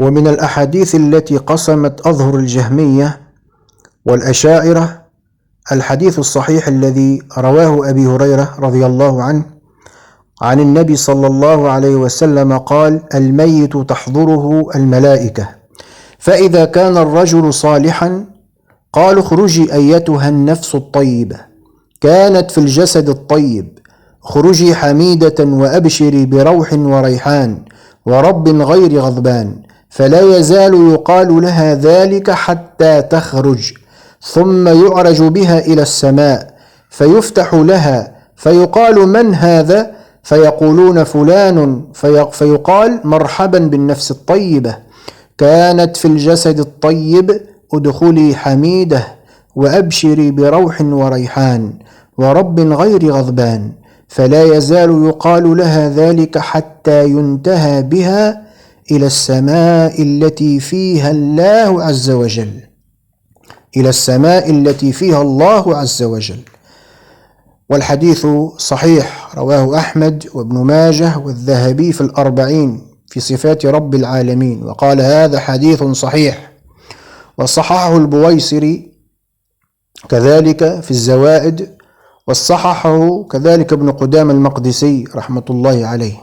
ومن الأحاديث التي قصمت أظهر الجهمية والأشاعرة الحديث الصحيح الذي رواه أبي هريرة رضي الله عنه عن النبي صلى الله عليه وسلم قال: الميت تحضره الملائكة، فإذا كان الرجل صالحا قالوا: اخرجي أيتها النفس الطيبة، كانت في الجسد الطيب، اخرجي حميدة وأبشري بروح وريحان ورب غير غضبان، فلا يزال يقال لها ذلك حتى تخرج، ثم يعرج بها إلى السماء فيفتح لها فيقال: من هذا؟ فيقولون: فلان، فيقال: مرحبا بالنفس الطيبة، كانت في الجسد الطيب، ادخلي حميدة وأبشري بروح وريحان ورب غير غضبان، فلا يزال يقال لها ذلك حتى ينتهى بها إلى السماء التي فيها الله عز وجل، إلى السماء التي فيها الله عز وجل. والحديث صحيح، رواه أحمد وابن ماجه والذهبي في الأربعين في صفات رب العالمين، وقال: هذا حديث صحيح. وصححه البويصري كذلك في الزوائد، وصححه كذلك ابن قدامة المقدسي رحمة الله عليه.